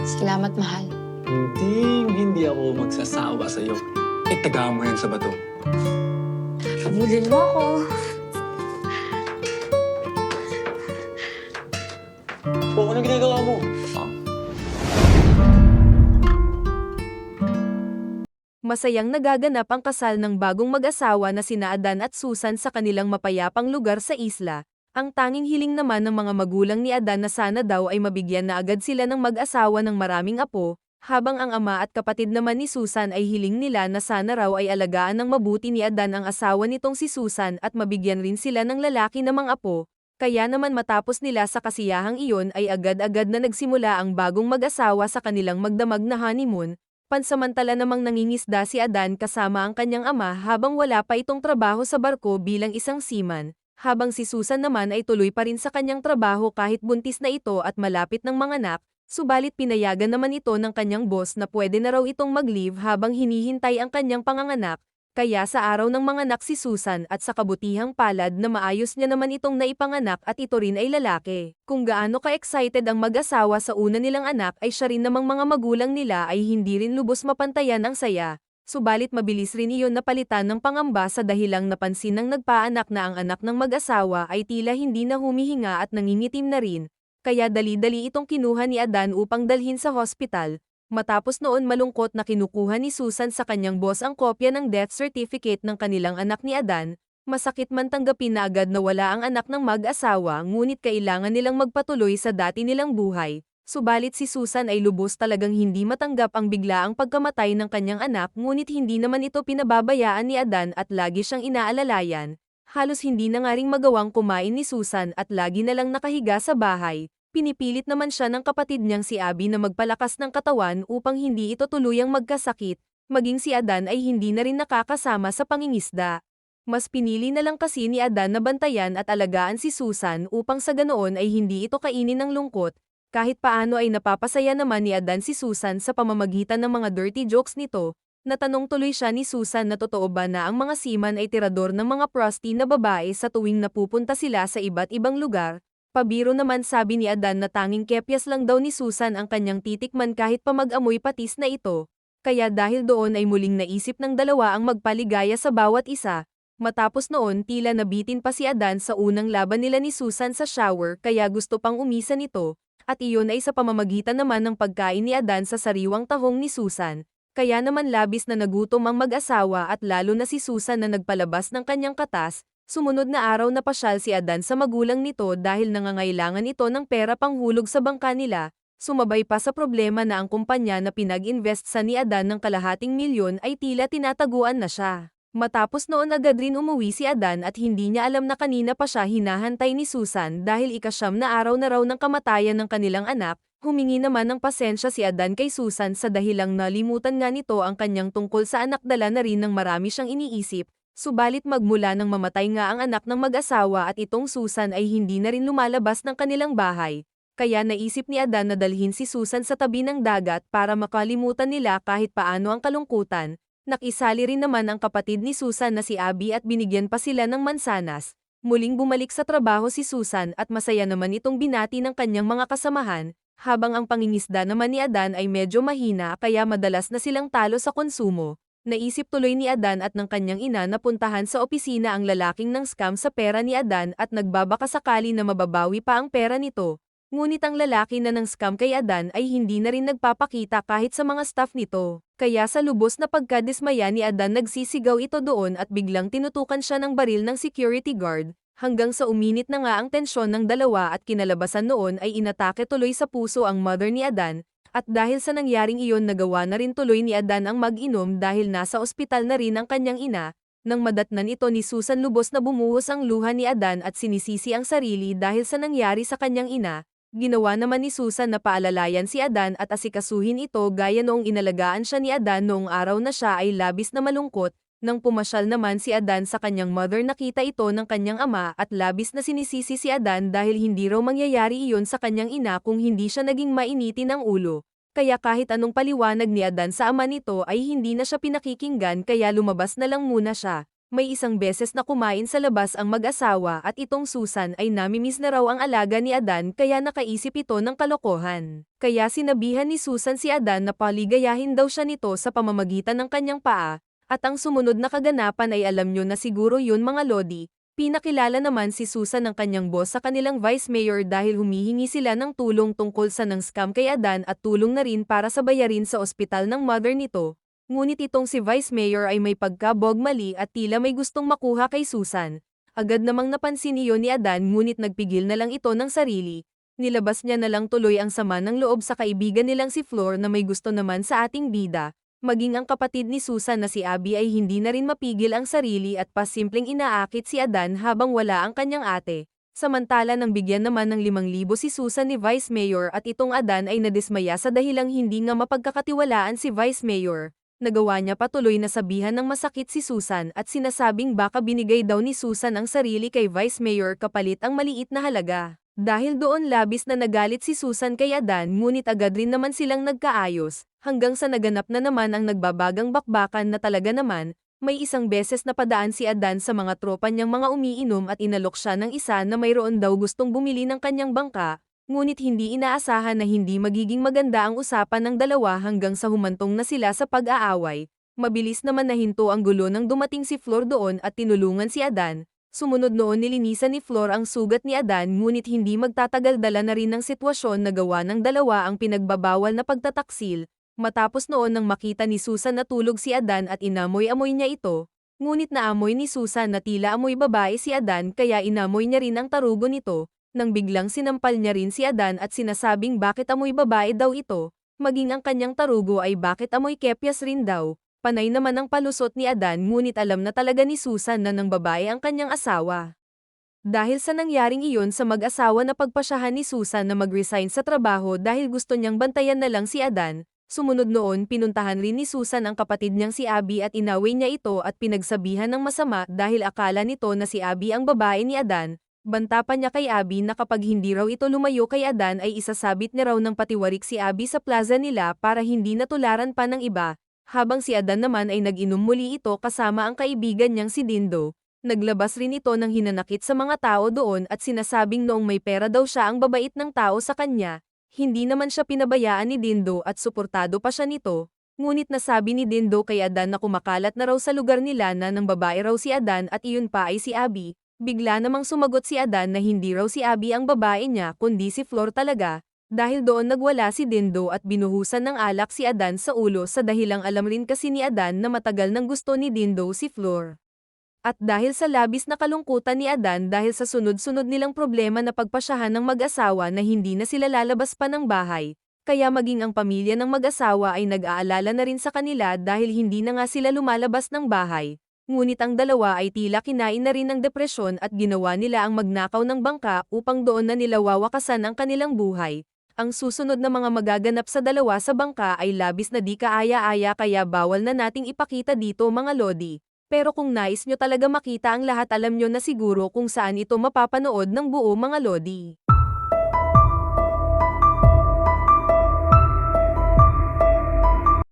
Salamat, mahal. Hindi ako magsasawa sa'yo. Itaga mo yan sa bato. Habulin mo ako. O, anong ginagawa mo? Masayang nagaganap ang kasal ng bagong mag-asawa na sina Adan at Susan sa kanilang mapayapang lugar sa isla. Ang tanging hiling naman ng mga magulang ni Adan na sana daw ay mabigyan na agad sila ng mag-asawa ng maraming apo, habang ang ama at kapatid naman ni Susan ay hiling nila na sana raw ay alagaan ng mabuti ni Adan ang asawa nitong si Susan at mabigyan rin sila ng lalaki namang apo. Kaya naman matapos nila sa kasiyahang iyon ay agad-agad na nagsimula ang bagong mag-asawa sa kanilang magdamag na honeymoon. Pansamantala namang nangingisda si Adan kasama ang kanyang ama habang wala pa itong trabaho sa barko bilang isang seaman, habang si Susan naman ay tuloy pa rin sa kanyang trabaho kahit buntis na ito at malapit ng manganak, subalit pinayagan naman ito ng kanyang boss na pwede na raw itong mag-leave habang hinihintay ang kanyang panganganak. Kaya sa araw ng manganak si Susan at sa kabutihang palad na maayos niya naman itong naipanganak at ito rin ay lalaki. Kung gaano ka-excited ang mag-asawa sa una nilang anak ay siya rin namang mga magulang nila ay hindi rin lubos mapantayan ang saya. Subalit mabilis rin iyon napalitan ng pangamba sa dahilang napansin ng nagpaanak na ang anak ng mag-asawa ay tila hindi na humihinga at nangingitim na rin. Kaya dali-dali itong kinuha ni Adan upang dalhin sa hospital. Matapos noon malungkot na kinukuha ni Susan sa kanyang boss ang kopya ng death certificate ng kanilang anak ni Adan, masakit man tanggapin na agad na wala ang anak ng mag-asawa ngunit kailangan nilang magpatuloy sa dati nilang buhay. Subalit si Susan ay lubos talagang hindi matanggap ang biglaang pagkamatay ng kanyang anak ngunit hindi naman ito pinababayaan ni Adan at lagi siyang inaalalayan. Halos hindi na nga ring magawang kumain ni Susan at lagi na lang nakahiga sa bahay. Pinipilit naman siya ng kapatid niyang si Abby na magpalakas ng katawan upang hindi ito tuluyang magkasakit, maging si Adan ay hindi na rin nakakasama sa pangingisda. Mas pinili na lang kasi ni Adan na bantayan at alagaan si Susan upang sa ganoon ay hindi ito kainin ng lungkot, kahit paano ay napapasaya naman ni Adan si Susan sa pamamagitan ng mga dirty jokes nito. Natanong tuloy siya ni Susan na totoo ba na ang mga seaman ay tirador ng mga prosti na babae sa tuwing napupunta sila sa iba't ibang lugar. Pabiro naman sabi ni Adan na tanging kepyas lang daw ni Susan ang kanyang titikman kahit pa mag-amoy patis na ito. Kaya dahil doon ay muling naisip ng dalawa ang magpaligaya sa bawat isa. Matapos noon tila nabitin pa si Adan sa unang laban nila ni Susan sa shower kaya gusto pang umisa nito. At iyon ay sa pamamagitan naman ng pagkain ni Adan sa sariwang tahong ni Susan. Kaya naman labis na nagutom ang mag-asawa at lalo na si Susan na nagpalabas ng kanyang katas. Sumunod na araw napasyal si Adan sa magulang nito dahil nangangailangan ito ng pera panghulog sa bangka nila, sumabay pa sa problema na ang kumpanya na pinag-invest sa ni Adan ng kalahating milyon ay tila tinataguan na siya. Matapos noon agad rin umuwi si Adan at hindi niya alam na kanina pa siya hinahantay ni Susan dahil ikasyam na araw na raw ng kamatayan ng kanilang anak, humingi naman ng pasensya si Adan kay Susan sa dahilang nalimutan nga nito ang kanyang tungkol sa anak dala na rin ng marami siyang iniisip. Subalit magmula nang mamatay nga ang anak ng mag-asawa at itong Susan ay hindi na rin lumalabas ng kanilang bahay. Kaya naisip ni Adan na dalhin si Susan sa tabi ng dagat para makalimutan nila kahit paano ang kalungkutan. Nakisali rin naman ang kapatid ni Susan na si Abby at binigyan pa sila ng mansanas. Muling bumalik sa trabaho si Susan at masaya naman itong binati ng kanyang mga kasamahan, habang ang pangingisda naman ni Adan ay medyo mahina kaya madalas na silang talo sa konsumo. Naisip tuloy ni Adan at ng kanyang ina na puntahan sa opisina ang lalaking ng scam sa pera ni Adan at nagbabaka sakali na mababawi pa ang pera nito. Ngunit ang lalaki na ng scam kay Adan ay hindi na rin nagpapakita kahit sa mga staff nito. Kaya sa lubos na pagkadismaya ni Adan nagsisigaw ito doon at biglang tinutukan siya ng baril ng security guard, hanggang sa uminit na nga ang tensyon ng dalawa at kinalabasan noon ay inatake tuloy sa puso ang mother ni Adan. At dahil sa nangyaring iyon nagawa na rin tuloy ni Adan ang mag-inom dahil nasa ospital na rin ang kanyang ina, nang madatnan ito ni Susan lubos na bumuhos ang luha ni Adan at sinisisi ang sarili dahil sa nangyari sa kanyang ina, ginawa naman ni Susan na paalalayan si Adan at asikasuhin ito gaya noong inalagaan siya ni Adan noong araw na siya ay labis na malungkot. Nang pumasyal naman si Adan sa kanyang mother nakita ito ng kanyang ama at labis na sinisisi si Adan dahil hindi raw mangyayari iyon sa kanyang ina kung hindi siya naging mainitin ang ulo. Kaya kahit anong paliwanag ni Adan sa ama nito ay hindi na siya pinakikinggan kaya lumabas na lang muna siya. May isang beses na kumain sa labas ang mag-asawa at itong Susan ay namimiss na raw ang alaga ni Adan kaya nakaisip ito ng kalokohan. Kaya sinabihan ni Susan si Adan na paligayahin daw siya nito sa pamamagitan ng kanyang paa, at ang sumunod na kaganapan ay alam nyo na siguro yun mga lodi. Pinakilala naman si Susan ng kanyang boss sa kanilang vice mayor dahil humihingi sila ng tulong tungkol sa ng scam kay Adan at tulong na rin para sa bayarin sa ospital ng mother nito. Ngunit itong si vice mayor ay may pagkabogmali at tila may gustong makuha kay Susan. Agad namang napansin iyon ni Adan ngunit nagpigil na lang ito ng sarili. Nilabas niya na lang tuloy ang sama ng loob sa kaibigan nilang si Flor na may gusto naman sa ating bida. Maging ang kapatid ni Susan na si Abby ay hindi na rin mapigil ang sarili at pasimpleng inaakit si Adan habang wala ang kanyang ate. Samantala nang bigyan naman ng 5,000 si Susan ni Vice Mayor at itong Adan ay nadismaya sa dahilang hindi nga mapagkakatiwalaan si Vice Mayor. Nagawa niya patuloy na sabihan ng masakit si Susan at sinasabing baka binigay daw ni Susan ang sarili kay Vice Mayor kapalit ang maliit na halaga. Dahil doon labis na nagalit si Susan kay Adan ngunit agad rin naman silang nagkaayos, hanggang sa naganap na naman ang nagbabagang bakbakan na talaga naman, may isang beses na padaan si Adan sa mga tropa niyang mga umiinom at inalok siya ng isa na mayroon daw gustong bumili ng kanyang bangka, ngunit hindi inaasahan na hindi magiging maganda ang usapan ng dalawa hanggang sa humantong na sila sa pag-aaway. Mabilis naman nahinto ang gulo nang dumating si Flor doon at tinulungan si Adan. Sumunod noon nilinisan ni Flor ang sugat ni Adan ngunit hindi magtatagal dala na rin ng sitwasyon na gawa ng dalawa ang pinagbabawal na pagtataksil. Matapos noon nang makita ni Susan na tulog si Adan at inamoy-amoy niya ito, ngunit naamoy ni Susan na tila amoy babae si Adan kaya inamoy niya rin ang tarugo nito, nang biglang sinampal niya rin si Adan at sinasabing bakit amoy babae daw ito, maging ang kanyang tarugo ay bakit amoy kepyas rin daw. Panay naman ang palusot ni Adan ngunit alam na talaga ni Susan na ng babae ang kanyang asawa. Dahil sa nangyaring iyon sa mag-asawa na pagpasyahan ni Susan na mag-resign sa trabaho dahil gusto niyang bantayan na lang si Adan, sumunod noon pinuntahan rin ni Susan ang kapatid niyang si Abby at inaway niya ito at pinagsabihan ng masama dahil akala nito na si Abby ang babae ni Adan. Banta pa niya kay Abby na kapag hindi raw ito lumayo kay Adan ay isasabit niya raw ng patiwarik si Abby sa plaza nila para hindi natularan pa ng iba. Habang si Adan naman ay nag-inom muli ito kasama ang kaibigan niyang si Dindo, naglabas rin ito ng hinanakit sa mga tao doon at sinasabing noong may pera daw siya ang babait ng tao sa kanya. Hindi naman siya pinabayaan ni Dindo at suportado pa siya nito, ngunit nasabi ni Dindo kay Adan na kumakalat na raw sa lugar nila na ng babae raw si Adan at iyon pa ay si Abby. Bigla namang sumagot si Adan na hindi raw si Abby ang babae niya kundi si Flor talaga. Dahil doon nagwala si Dindo at binuhusan ng alak si Adan sa ulo sa dahilang alam rin kasi ni Adan na matagal nang gusto ni Dindo si Flor. At dahil sa labis na kalungkutan ni Adan dahil sa sunod-sunod nilang problema na pagpasyahan ng mag-asawa na hindi na sila lalabas pa ng bahay, kaya maging ang pamilya ng mag-asawa ay nag-aalala na rin sa kanila dahil hindi na nga sila lumalabas ng bahay. Ngunit ang dalawa ay tila kinain na rin ng depresyon at ginawa nila ang magnakaw ng bangka upang doon na nila wawakasan ang kanilang buhay. Ang susunod na mga magaganap sa dalawa sa bangka ay labis na di kaaya-aya kaya bawal na nating ipakita dito mga lodi. Pero kung nais nyo talaga makita ang lahat alam nyo na siguro kung saan ito mapapanood ng buo mga lodi.